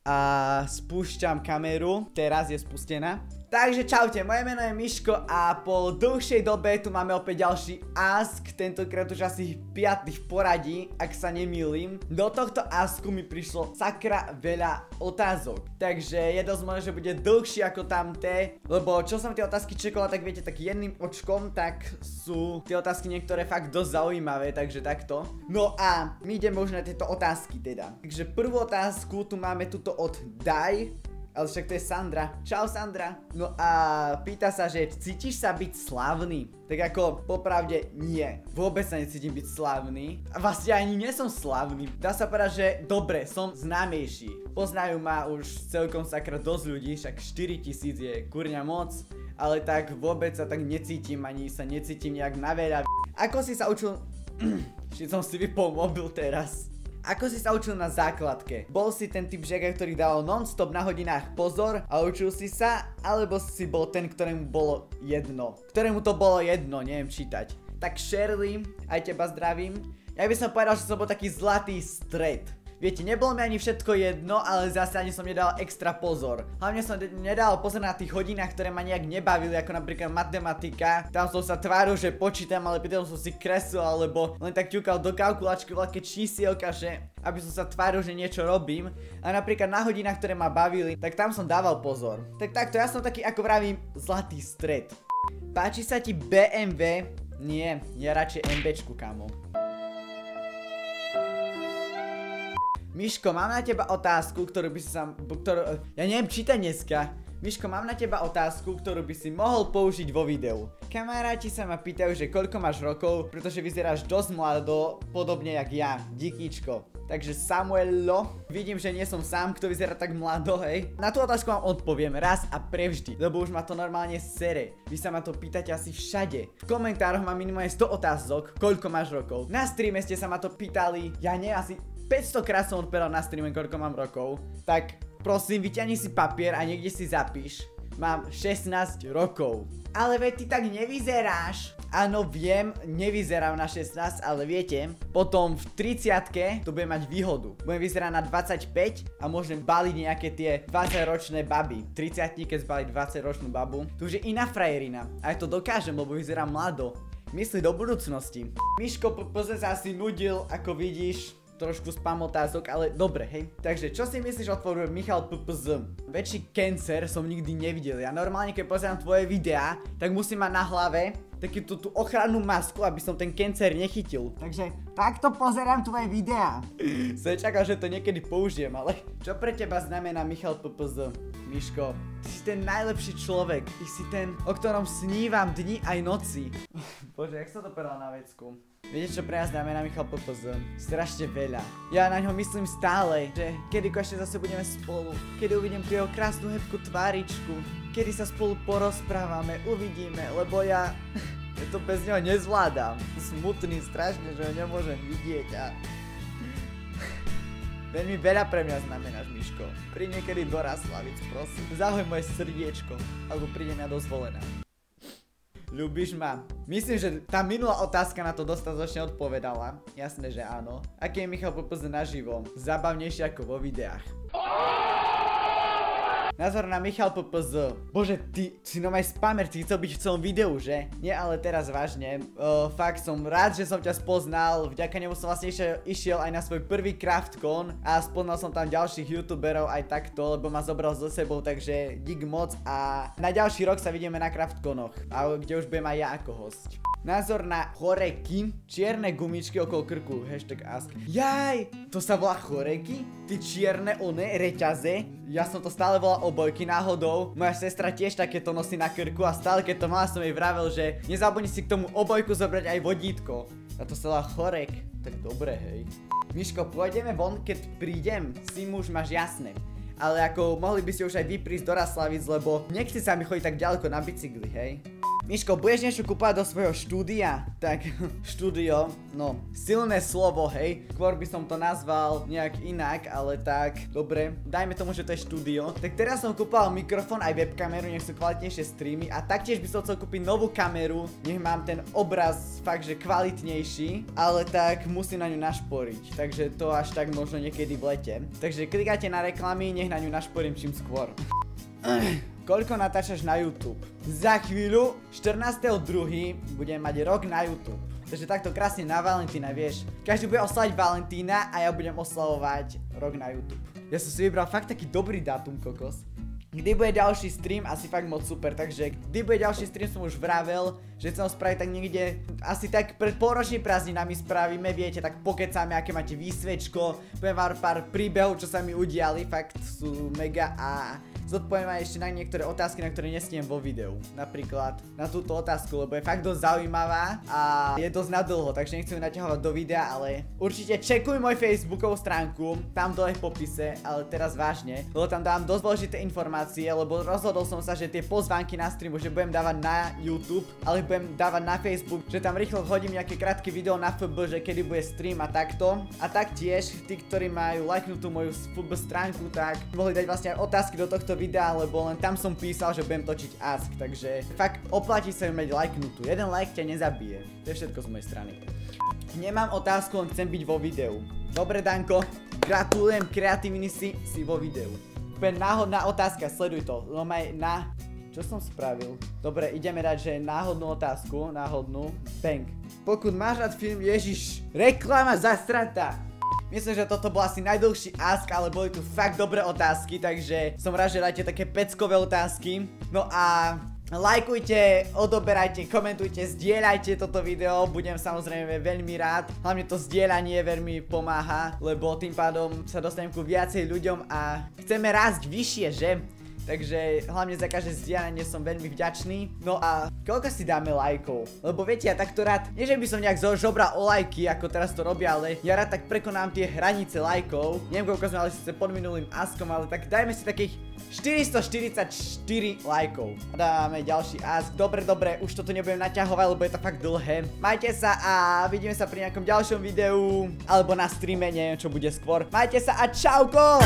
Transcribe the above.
A spúšťam kameru, teraz je spustená. Takže čaute, moje meno je Miško a po dlhšej dobe tu máme opäť ďalší ask, tentokrát už asi 5. v poradí, ak sa nemýlim. Do tohto asku mi prišlo sakra veľa otázok, takže je dosť možné, že bude dlhší ako tamté, lebo čo som tie otázky čekala, tak viete, tak jedným očkom, tak sú tie otázky niektoré fakt dosť zaujímavé, takže takto. No a my ideme už na tieto otázky teda. Takže prvú otázku tu máme tuto od Daj. Ale však to je Sandra. Čau Sandra. No a pýta sa, že cítiš sa byť slávny? Tak ako popravde nie. Vôbec sa necítim byť slávny. A vlastne ani nie som slávny. Dá sa povedať, že dobre, som známejší. Poznajú ma už celkom sakra dosť ľudí, však 4000 je kurňa moc. Ale tak vôbec sa tak necítim, ani sa necítim nejak na veľa. Ako si sa učil... Ešte som si vypol mobil teraz. Ako si sa učil na základke? Bol si ten typ žiaka, ktorý dal non-stop na hodinách pozor a učil si sa? Alebo si bol ten, ktorému bolo jedno? Ktorému to bolo jedno, neviem čítať. Tak Shirley, aj teba zdravím. Ja by som povedal, že som bol taký zlatý stred. Viete, nebolo mi ani všetko jedno, ale zase ani som nedal extra pozor. Hlavne som nedal pozor na tých hodinách, ktoré ma nejak nebavili, ako napríklad matematika. Tam som sa tváril, že počítam, ale potom som si kreslil, alebo len tak ťukal do kalkulačky veľké čísielka, že aby som sa tváril, že niečo robím. A napríklad na hodinách, ktoré ma bavili, tak tam som dával pozor. Tak takto, ja som taký, ako vravím, zlatý stred. Páči sa ti BMW? Nie, ja radšej MBčku, kamo. Miško, mám na teba otázku, ktorú by si sa... Ja neviem čítať dneska. Miško, mám na teba otázku, ktorú by si mohol použiť vo videu. Kamaráti sa ma pýtajú, že koľko máš rokov, pretože vyzeráš dosť mlado, podobne jak ja, díkyčko. Takže Samuelo, vidím, že nie som sám, kto vyzerá tak mlado, hej. Na tú otázku vám odpoviem raz a prevždy, lebo už ma to normálne sere. Vy sa ma to pýtate asi všade. V komentároch mám minimálne 100 otázok, koľko máš rokov. Na streame ste sa ma to pýtali, ja nie, asi 500 krát som odpovedal na streame, koľko mám rokov. Tak prosím, vyťahni si papier a niekde si zapíš. Mám 16 rokov. Ale veď ty tak nevyzeráš. Áno, viem, nevyzerám na 16, ale viete, potom v 30-ke to budem mať výhodu. Budem vyzerať na 25 a môžem baliť nejaké tie 20-ročné baby. 30-ke zbaliť 20-ročnú babu. To už je iná frajerina. Aj to dokážem, lebo vyzerám mlado. Myslí do budúcnosti. Miško pozor sa asi nudil, ako vidíš. Trošku spam otázok, ale dobre, hej. Takže, čo si myslíš o tvorbe Michal PPZ? Väčší cancer som nikdy nevidel. Ja normálne, keď pozerám tvoje videá, tak musím mať na hlave takú tú ochrannú masku, aby som ten cancer nechytil. Takže, takto pozerám tvoje videá. Som čakal, že to niekedy použijem, ale čo pre teba znamená Michal PPZ? Miško, ty si ten najlepší človek. Ty si ten, o ktorom snívam dni aj noci. Bože, jak sa to povedal na vecku? Viete, čo pre nás znamená Michal PPZ? Strašne veľa. Ja na ňo myslím stále, že kedy ešte zase budeme spolu, kedy uvidím tú jeho krásnu hebkú tváričku, kedy sa spolu porozprávame, uvidíme, lebo ja to bez neho nezvládam. Smutný strašne, že ho nemôžem vidieť a... Veľmi veľa pre mňa znamenáš, Miško. Príď niekedy do Raslavic, prosím. Zahoj moje srdiečko, alebo prídem ja dozvolená. Ľubíš ma? Myslím, že tá minulá otázka na to dostatočne odpovedala. Jasné, že áno. Aký je Michal PPZ naživo? Zábavnejšie ako vo videách. Názor na Michal PPZ. Bože, ty si nomaj spamer, ty chcel byť v celom videu, že? Nie, ale teraz vážne. Fakt som rád, že som ťa spoznal. Vďaka nemu som vlastne išiel aj na svoj prvý CraftCon a spoznal som tam ďalších youtuberov aj takto, lebo ma zobral so sebou, takže dík moc a na ďalší rok sa vidíme na CraftConoch, kde už budem aj ja ako host. Názor na choreky, čierne gumičky okolo krku, #ask. Jaj, to sa volá choreky? Ty čierne reťaze? Ja som to stále volal obojky náhodou. Moja sestra tiež takéto nosí na krku a stále keď to mala som jej vravel, že nezabudni si k tomu obojku zobrať aj vodítko. A to sa volá chorek. Tak dobre, hej. Miško, pôjdeme von, keď prídem? Si muž, máš jasné. Ale ako mohli by ste už aj vy prísť do Raslavic, lebo nechci sa mi chodiť tak ďaleko na bicykli, hej. Miško, budeš niečo kúpať do svojho štúdia? Tak, štúdio, no, silné slovo, hej. Skôr by som to nazval nejak inak, ale tak, dobre, dajme tomu, že to je štúdio. Tak teraz som kúpal mikrofón aj webkameru, nech sú kvalitnejšie streamy a taktiež by som chcel kúpiť novú kameru, nech mám ten obraz fakt, že kvalitnejší, ale tak musím na ňu našporiť, takže to až tak možno niekedy v lete. Takže klikajte na reklamy, nech na ňu našporím čím skôr. Koľko natáčaš na YouTube? Za chvíľu, 14.2. budem mať rok na YouTube. Takže takto krásne na Valentína, vieš. Každý bude oslavať Valentína a ja budem oslavovať rok na YouTube. Ja som si vybral fakt taký dobrý dátum, kokos. Kdy bude ďalší stream, asi fakt moc super, takže kdy bude ďalší stream som už vravel, že chcem ho spraviť tak niekde, asi tak pred polročnými prázdninami spravíme, viete, tak pokecáme, aké máte výsvečko, poviem vám pár príbehov, čo sa mi udiali, fakt sú mega a zodpoviem aj ešte na niektoré otázky, na ktoré nesniem vo videu. Napríklad na túto otázku, lebo je fakt dosť zaujímavá a je dosť nadlho, takže nechcem ju naťahovať do videa, ale určite čekuj môj facebookovú stránku, tam dole v popise, ale teraz vážne, lebo tam dávam dosť dôležité informácie, lebo rozhodol som sa, že tie pozvánky na streamu, že budem dávať na YouTube, ale budem dávať na Facebook, že tam rýchlo hodím nejaké krátke video na FB, že kedy bude stream a takto. A taktiež, tí, ktorí majú lajknutú moju FB stránku, tak mohli dať vlastne aj otázky do tohto videa, lebo len tam som písal, že budem točiť ask, takže fakt oplatí sa ju mať lajknutú. Jeden like ťa nezabije. To je všetko z mojej strany. Nemám otázku, len chcem byť vo videu. Dobre, Danko, gratulujem, kreatívny si vo videu. Úplne náhodná otázka, sleduj to. No maj na... Čo som spravil? Dobre, ideme dať, že náhodnú otázku, náhodnú. Bang. Pokud máš rád film, Ježiš, reklama zastrata. Myslím, že toto bol asi najdlhší ask, ale boli tu fakt dobré otázky, takže som rád, že dáte také peckové otázky. No a lajkujte, odoberajte, komentujte, zdieľajte toto video, budem samozrejme veľmi rád. Hlavne to zdieľanie veľmi pomáha, lebo tým pádom sa dostanem ku viacej ľuďom a chceme rásť vyššie, že? Takže hlavne za každé zdieľanie som veľmi vďačný. No a koľko si dáme lajkov? Lebo viete, ja takto rád, nie že by som nejak žobral o lajky, ako teraz to robia, ale ja rád tak prekonám tie hranice lajkov. Neviem, koľko sme mali síce pod minulým askom, ale tak dajme si takých 444 lajkov. A dáme ďalší ask. Dobre, už toto nebudem naťahovať, lebo je to fakt dlhé. Majte sa a vidíme sa pri nejakom ďalšom videu, alebo na streame, neviem čo bude skôr. Majte sa a čauko!